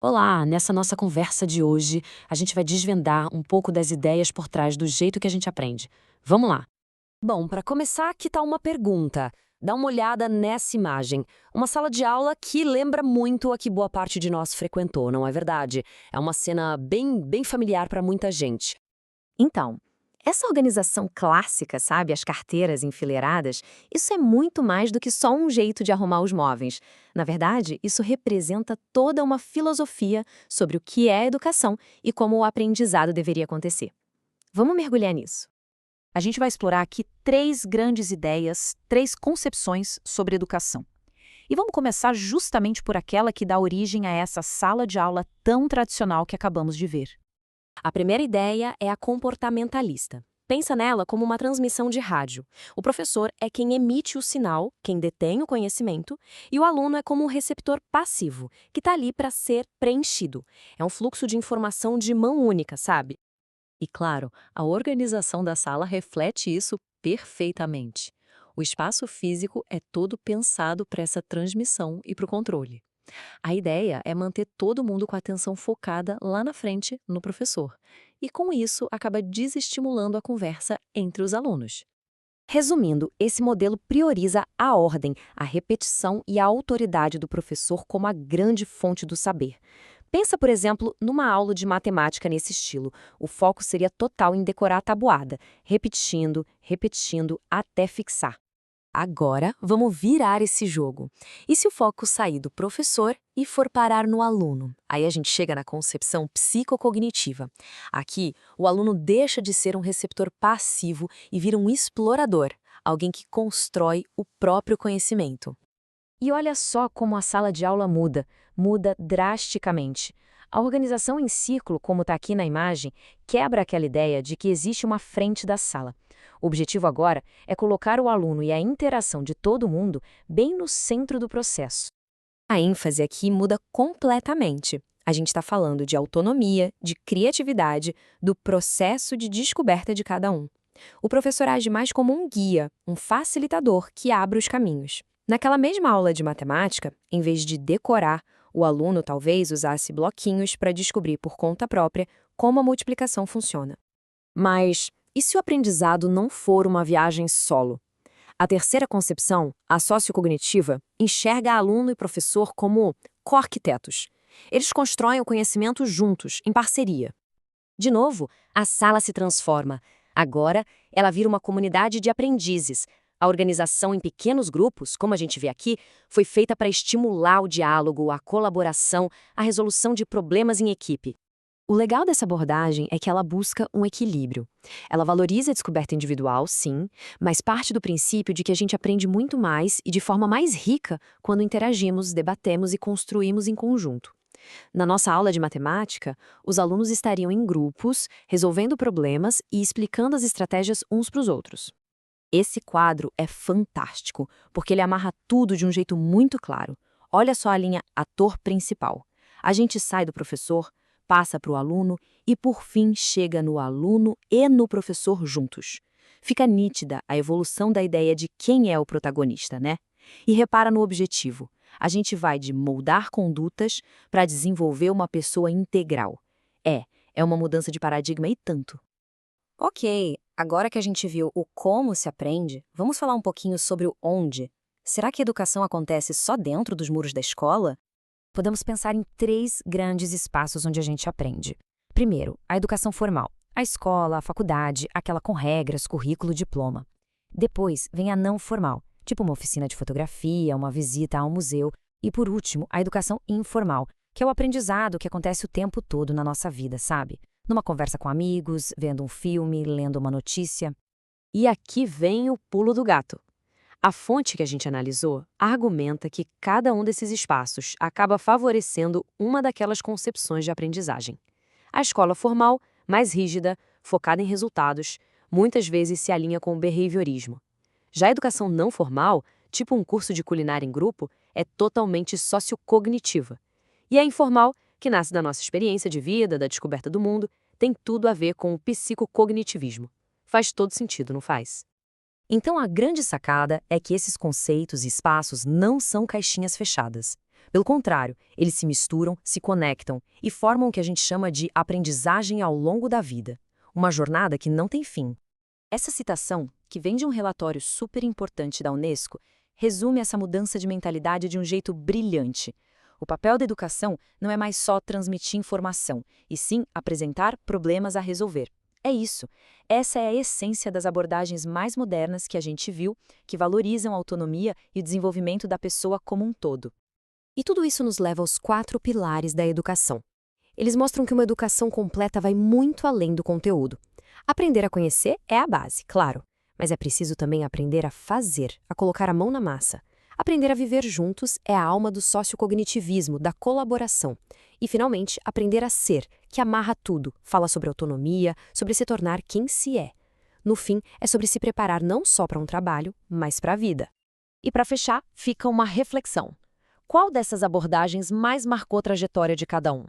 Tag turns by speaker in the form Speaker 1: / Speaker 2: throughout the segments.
Speaker 1: Olá, nessa nossa conversa de hoje, a gente vai desvendar um pouco das ideias por trás do jeito que a gente aprende. Vamos lá!
Speaker 2: Bom, para começar, aqui está uma pergunta. Dá uma olhada nessa imagem. Uma sala de aula que lembra muito a que boa parte de nós frequentou, não é verdade? É uma cena bem familiar para muita gente.
Speaker 3: Então, essa organização clássica, sabe, as carteiras enfileiradas, isso é muito mais do que só um jeito de arrumar os móveis. Na verdade, isso representa toda uma filosofia sobre o que é educação e como o aprendizado deveria acontecer. Vamos mergulhar nisso.
Speaker 4: A gente vai explorar aqui três grandes ideias, três concepções sobre educação. E vamos começar justamente por aquela que dá origem a essa sala de aula tão tradicional que acabamos de ver.
Speaker 2: A primeira ideia é a comportamentalista. Pensa nela como uma transmissão de rádio. O professor é quem emite o sinal, quem detém o conhecimento, e o aluno é como um receptor passivo, que está ali para ser preenchido. É um fluxo de informação de mão única, sabe?
Speaker 5: E claro, a organização da sala reflete isso perfeitamente. O espaço físico é todo pensado para essa transmissão e para o controle. A ideia é manter todo mundo com a atenção focada lá na frente, no professor. E com isso, acaba desestimulando a conversa entre os alunos.
Speaker 2: Resumindo, esse modelo prioriza a ordem, a repetição e a autoridade do professor como a grande fonte do saber. Pensa, por exemplo, numa aula de matemática nesse estilo. O foco seria total em decorar a tabuada, repetindo até fixar. Agora, vamos virar esse jogo. E se o foco sair do professor e for parar no aluno? Aí a gente chega na concepção psicocognitiva. Aqui, o aluno deixa de ser um receptor passivo e vira um explorador, alguém que constrói o próprio conhecimento. E olha só como a sala de aula muda drasticamente. A organização em círculo, como está aqui na imagem, quebra aquela ideia de que existe uma frente da sala. O objetivo agora é colocar o aluno e a interação de todo mundo bem no centro do processo. A ênfase aqui muda completamente. A gente está falando de autonomia, de criatividade, do processo de descoberta de cada um. O professor age mais como um guia, um facilitador que abre os caminhos. Naquela mesma aula de matemática, em vez de decorar, o aluno talvez usasse bloquinhos para descobrir por conta própria como a multiplicação funciona. Mas e se o aprendizado não for uma viagem solo? A terceira concepção, a sociocognitiva, enxerga aluno e professor como co-arquitetos. Eles constroem o conhecimento juntos, em parceria. De novo, a sala se transforma. Agora, ela vira uma comunidade de aprendizes. A organização em pequenos grupos, como a gente vê aqui, foi feita para estimular o diálogo, a colaboração, a resolução de problemas em equipe. O legal dessa abordagem é que ela busca um equilíbrio. Ela valoriza a descoberta individual, sim, mas parte do princípio de que a gente aprende muito mais e de forma mais rica quando interagimos, debatemos e construímos em conjunto. Na nossa aula de matemática, os alunos estariam em grupos, resolvendo problemas e explicando as estratégias uns para os outros. Esse quadro é fantástico, porque ele amarra tudo de um jeito muito claro. Olha só a linha ator principal. A gente sai do professor, passa para o aluno e, por fim, chega no aluno e no professor juntos. Fica nítida a evolução da ideia de quem é o protagonista, né? E repara no objetivo. A gente vai de moldar condutas para desenvolver uma pessoa integral. É uma mudança de paradigma e tanto. Ok, agora que a gente viu o como se aprende, vamos falar um pouquinho sobre o onde. Será que a educação acontece só dentro dos muros da escola? Podemos pensar em três grandes espaços onde a gente aprende. Primeiro, a educação formal. A escola, a faculdade, aquela com regras, currículo, diploma. Depois, vem a não formal, tipo uma oficina de fotografia, uma visita a um museu. E por último, a educação informal, que é o aprendizado que acontece o tempo todo na nossa vida, sabe? Numa conversa com amigos, vendo um filme, lendo uma notícia. E aqui vem o pulo do gato. A fonte que a gente analisou argumenta que cada um desses espaços acaba favorecendo uma daquelas concepções de aprendizagem. A escola formal, mais rígida, focada em resultados, muitas vezes se alinha com o behaviorismo. Já a educação não formal, tipo um curso de culinária em grupo, é totalmente sociocognitiva. E a informal, que nasce da nossa experiência de vida, da descoberta do mundo, tem tudo a ver com o psicocognitivismo. Faz todo sentido, não faz? Então a grande sacada é que esses conceitos e espaços não são caixinhas fechadas. Pelo contrário, eles se misturam, se conectam e formam o que a gente chama de aprendizagem ao longo da vida. Uma jornada que não tem fim. Essa citação, que vem de um relatório super importante da Unesco, resume essa mudança de mentalidade de um jeito brilhante. O papel da educação não é mais só transmitir informação, e sim apresentar problemas a resolver. É isso. Essa é a essência das abordagens mais modernas que a gente viu, que valorizam a autonomia e o desenvolvimento da pessoa como um todo.
Speaker 3: E tudo isso nos leva aos 4 pilares da educação. Eles mostram que uma educação completa vai muito além do conteúdo. Aprender a conhecer é a base, claro, mas é preciso também aprender a fazer, a colocar a mão na massa. Aprender a viver juntos é a alma do sociocognitivismo, da colaboração. E, finalmente, aprender a ser, que amarra tudo, fala sobre autonomia, sobre se tornar quem se é. No fim, é sobre se preparar não só para um trabalho, mas para a vida.
Speaker 4: E para fechar, fica uma reflexão. Qual dessas abordagens mais marcou a trajetória de cada um?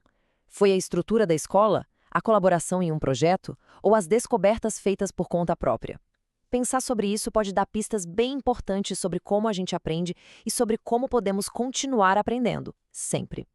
Speaker 4: Foi a estrutura da escola, a colaboração em um projeto ou as descobertas feitas por conta própria? Pensar sobre isso pode dar pistas bem importantes sobre como a gente aprende e sobre como podemos continuar aprendendo, sempre.